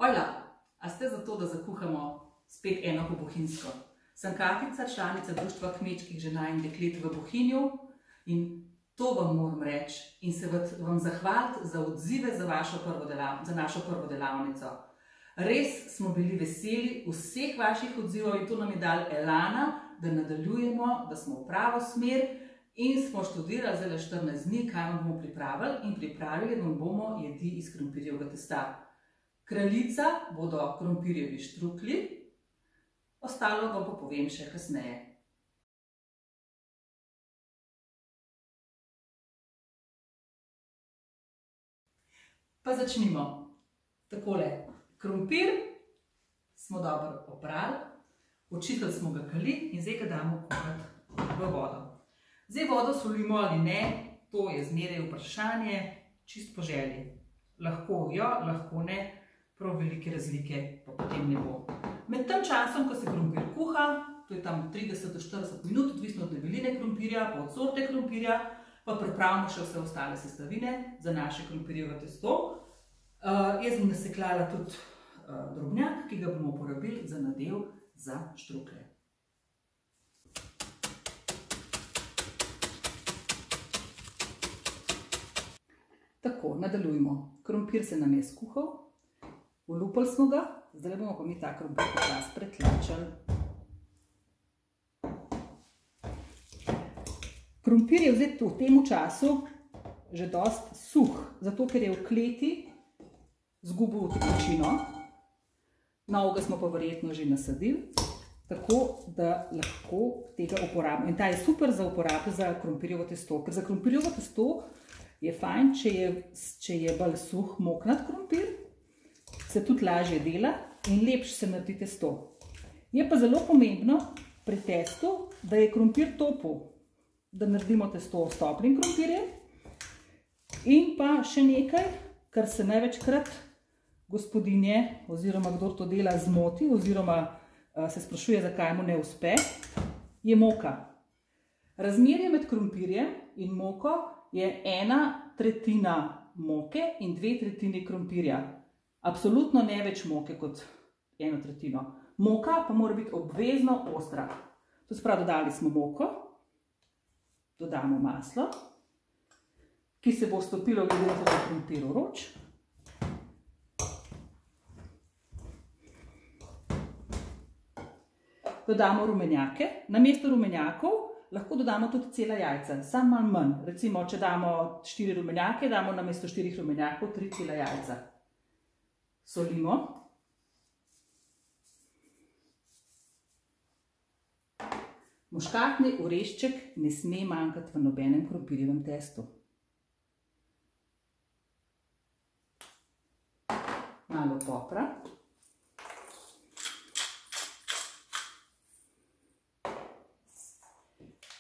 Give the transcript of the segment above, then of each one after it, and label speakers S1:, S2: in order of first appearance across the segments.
S1: Ojla, a ste za to, da zakuhamo spet eno po bohinjsko? Sem Katica, članica Društva kmečkih žena in deklet v Bohinju in to vam moram reči in se vam zahvaliti za odzive za našo prvo delavnico. Res smo bili veseli vseh vaših odzivov in to nam je dalo elana, da nadaljujemo, da smo v pravo smer in smo študirali zdaj 14 dni, kaj vam bomo pripravili in pripravili vam bomo jedi iz krompirjevega testa. Kraljica bodo krompirjevi štruklji, ostalo vam pa povem še kasneje. Pa začnimo. Takole, krompir smo dobro oprali, očistili smo ga kali in zdaj ga damo kuhati v vodo. Zdaj vodo solimo ali ne, to je zmeraj vprašanje, čist po želji. Lahko jo, lahko ne, prav velike razlike pa potem ne bo. Med tem časom, ko se krompir kuha, to je tam 30 do 40 minut, odvisno od debeline krompirja, pa od sorte krompirja, pa pripravimo še vse ostale sestavine za naše krompirjevo testo. Jaz bom nasekljala tudi drobnjak, ki ga bomo uporabili za nadev za štruklje. Tako, nadaljujmo. Krompir se nam je skuhal, olupili smo ga, zdaj bomo pa mi ta krompir počasi pretlačili. Krompir je vzeti v tem času že dosti suh, zato ker je v kleti zgubil tekočino. Novega smo pa verjetno že nasadili, tako da lahko tega uporabimo. In ta je super za uporabo za krompirjevo testo, ker za krompirjevo testo je fajn, če je bolj suh moknat krompir, se tudi lažje dela in lepše se naredi testo. Je pa zelo pomembno pri testu, da je krompir topel, da naredimo testo s toplim krompirjem. In pa še nekaj, kar se največkrat gospodinje oziroma kdor to dela zmoti oziroma se sprašuje, zakaj mu ne uspe, je moka. Razmerje med krompirjem in moko je 1/3 moke in 2/3 krompirja. Absolutno ne več moke kot 1/3. Moka pa mora biti obvezno ostra. To se pravi, dodali smo moko, dodamo maslo, ki se bo stopilo glede na to, da je krompir vroč. Dodamo rumenjake. Namesto rumenjakov lahko dodamo tudi cela jajca, samo malo manj. Recimo, če damo 4 rumenjake, damo namesto 4 rumenjakov 3 cela jajca. Solimo. Muškatni orešček ne sme manjkati v nobenem krompirjevem testu. Malo popra.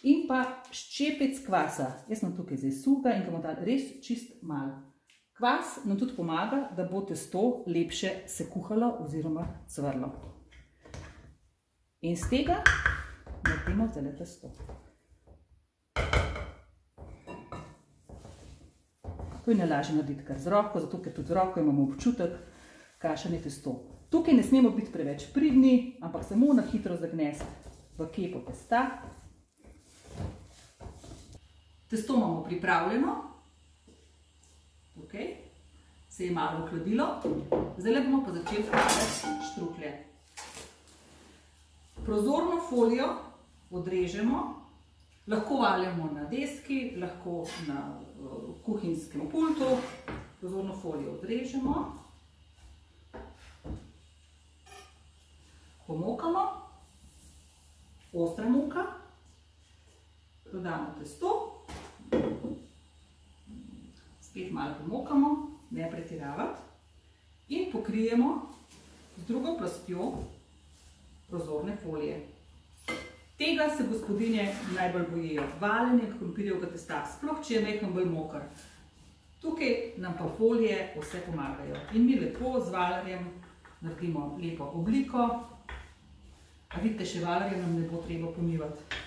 S1: In pa ščepec kvasa. Jaz sem tukaj zdaj suha in ga bomo dali res čist malo. Kvas nam tudi pomaga, da bo testo lepše se kuhalo oziroma cvrlo. In z tega naredimo zdaj testo. To je najlažje narediti kar z roko, zato ker tudi z roko imamo občutek, kakšno je testo. Tukaj ne smemo biti preveč pridni, ampak samo na hitro zagnesti v kepo testa. Testo imamo pripravljeno, tukaj se je malo ohladilo, zdaj bomo pa začeli kuhati štruklje. Prozorno folijo odrežemo, lahko valjamo na deski, lahko na kuhinjskem pultu, prozorno folijo odrežemo, pomokamo, ostra moka, dodamo testo, spet malo pomokamo, ne pretiravati in pokrijemo z drugo plastjo prozorne folije. Tega se gospodinje najbolj bojijo, valjenje krompirjevega testa, sploh če je majhen bolj moker. Tukaj nam pa folije vse pomagajo in mi lepo z valerjem naredimo lepo obliko. A vidite, še valerjem nam ne bo treba pomivati.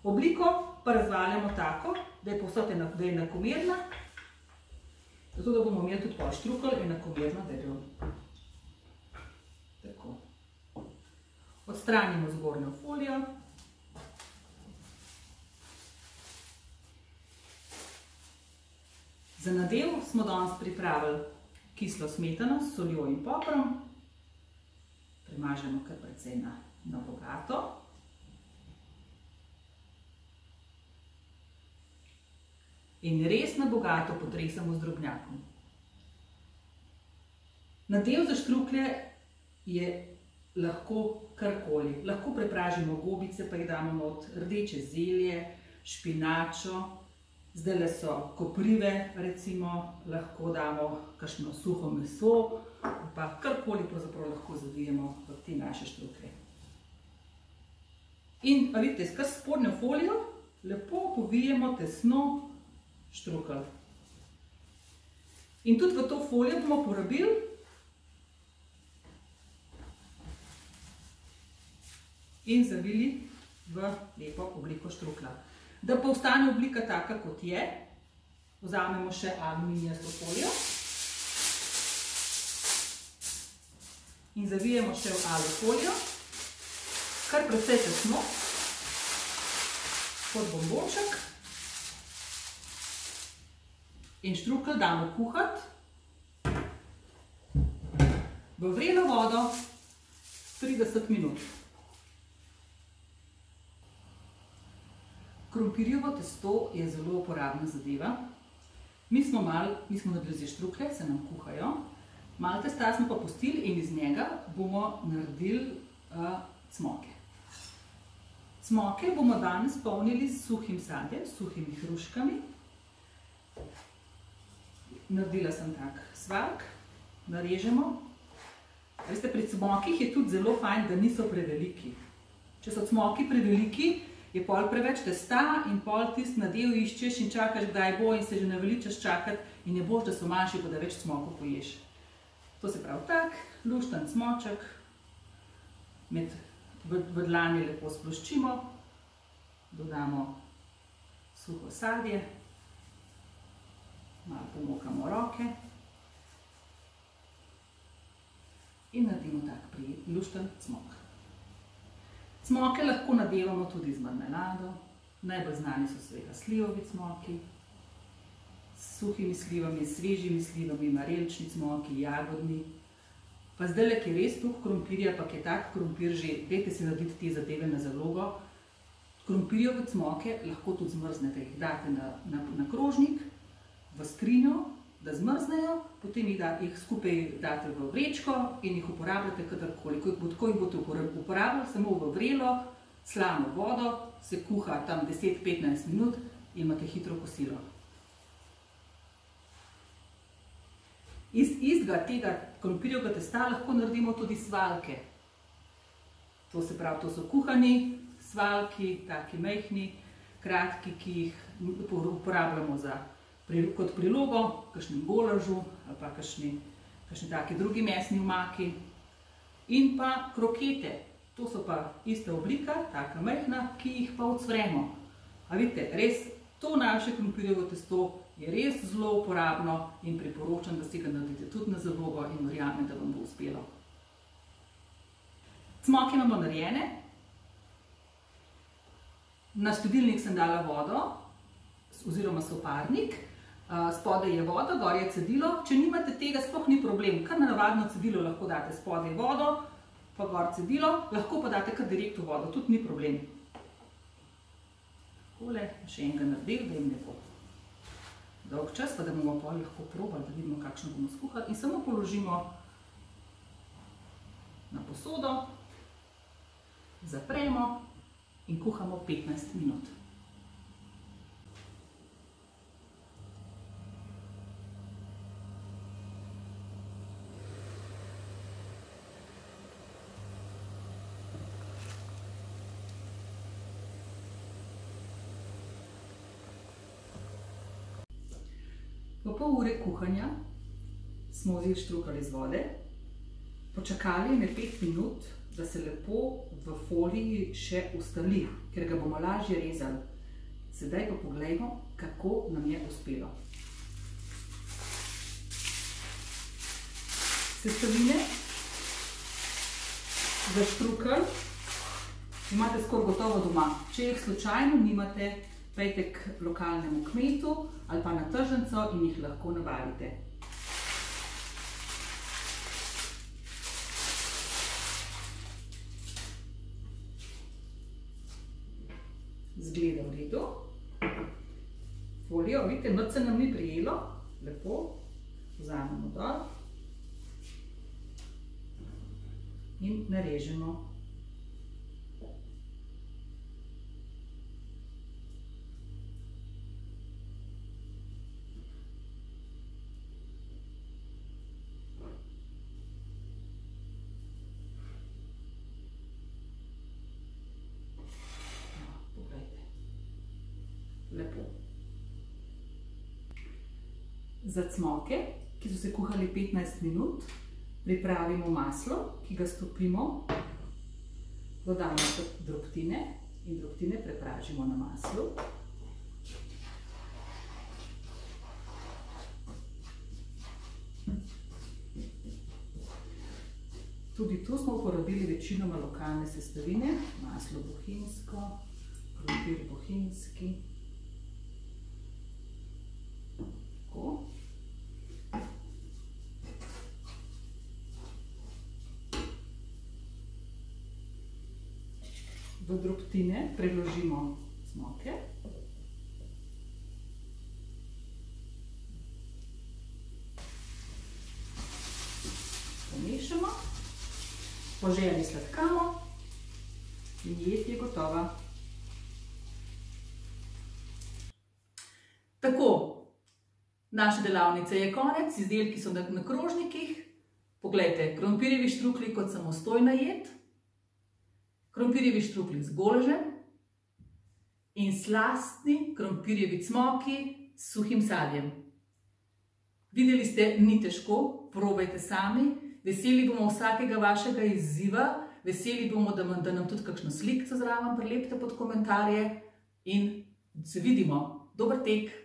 S1: Obliko pa razvaljamo tako, da je povsod enakomerna zato da bomo imeli tudi štrukelj enakomerno debel. Tako. Odstranimo zgornjo folijo. Za nadev smo danes pripravili kislo smetano s soljo in poprom. Premažemo kar precej na bogato. In res na bogato potresamo z drobnjakom. Nadev za štruklje je lahko karkoli. Lahko prepražimo gobice, pa jih damo not, rdeče zelje, špinačo. Zdajle so koprive, recimo, lahko damo kakšno suho meso, pa karkoli pravzaprav lahko zavijemo v te naše štruklje. In, a vidite, s spodnjo folijo lepo povijemo tesno štrukelj. In tudi v to folijo bomo porabili in zavili v lepo obliko štruklja. Da pa ostane oblika taka, kot je, vzamemo še aluminijasto folijo in zavijemo še v alu folijo, kar precej tesno, kot bombonček, in štrukelj damo kuhati v vrelo vodo 30 minut. Krompirjevo testo je zelo uporabna zadeva. Mi smo naredili zdaj štruklje, se nam kuhajo. Malo testa smo pa pustili in iz njega bomo naredili cmoke. Cmoke bomo danes polnili s suhim sadjem, s suhimi hruškami. Naredila sem tak svaljk, narežemo. Veste, pri cmokih je tudi zelo fajn, da niso preveliki. Če so cmoki preveliki, je pol preveč testa in pol tist nadev iščeš in čakaš, kdaj bo, in se že naveličaš čakati in je boš, da so manjši, pa da več cmokov poješ. To se pravi tak, lušten cmoček, v dlani lepo sploščimo, dodamo suho sadje, malo pomokamo roke in naredimo tak prijetni lušten cmok. Cmoke lahko nadevamo tudi z marmelado, najbolj znani so seveda slivovi cmoki, s suhimi slivami, svežimi slivami, marelični cmoki, jagodni. Pa zdajle, ki je res tuh krompirja, pa ki je tak krompir že, dajte si narediti te zadeve na zalogo. Krompirjeve cmoke lahko tudi zmrznete, jih date na krožnik, v skrinjo, da zmrznejo, potem jih skupaj date v vrečko in jih uporabljate kadarkoli. Ko jih boste uporabljali samo v vrelo, slano vodo, se kuha tam 10-15 minut in imate hitro kosilo. Iz istega tega krompirjevega testa lahko naredimo tudi svaljke. To se pravi, to so kuhani svaljki, taki majhni, kratki, ki jih uporabljamo kot prilogo, kakšnem golažu ali pa kakšni taki drugi mesni omaki. In pa krokete, to so pa ista oblika, taka majhna, ki jih pa ocvremo. A vidite, res to naše krompirjevo testo je res zelo uporabno in priporočam, da si ga naredite tudi na zalogo in verjamem, da vam bo uspelo. Cmoke imamo narejene. Na štedilnik sem dala vodo oziroma soparnik. Spodaj je voda, gor je cedilo. Če nimate tega, sploh ni problem. Kar na navadno cedilo lahko date spodaj vodo, pa gor cedilo. Lahko pa date kar direkt v vodo, tudi ni problem. Takole, še enega naredil, da jim ne bo dolg čas, pa da bomo pol lahko probali, da vidimo, kakšno bomo skuhali. In samo položimo na posodo, zapremo in kuhamo 15 minut. Po pol ure kuhanja smo vzeli štrukelj iz vode, počakali ne 5 minut, da se lepo v foliji še ustali, ker ga bomo lažje rezali. Sedaj pa poglejmo, kako nam je uspelo. sestavine za štrukelj imate skoraj gotovo doma. Če jih slučajno nimate, pojdite k lokalnemu kmetu ali pa na tržnico in jih lahko nabavite. Zgleda v redu. Folijo, vidite, nič se nam ni prijelo. Lepo. Vzamemo dol. In narežemo. Lepo. Za cmoke, ki so se kuhali 15 minut, pripravimo maslo, ki ga stopimo, dodamo drobtine in drobtine prepražimo na maslu. Tudi tu smo uporabili večinoma lokalne sestavine, maslo bohinjsko, krompir bohinjski. V drobtine preložimo cmoke. Pomešamo, po želji sladkamo in jed je gotova. Tako. Naše delavnice je konec, izdelki so na krožnikih. Poglejte, krompirjevi štruklji kot samostojna jed, krompirjevi štruklji z golažem in slastni krompirjevi cmoki s suhim sadjem. Videli ste, ni težko, probajte sami. Veseli bomo vsakega vašega izziva, veseli bomo, da nam tudi kakšno slikco zraven prilepite pod komentarje in se vidimo. Dober tek!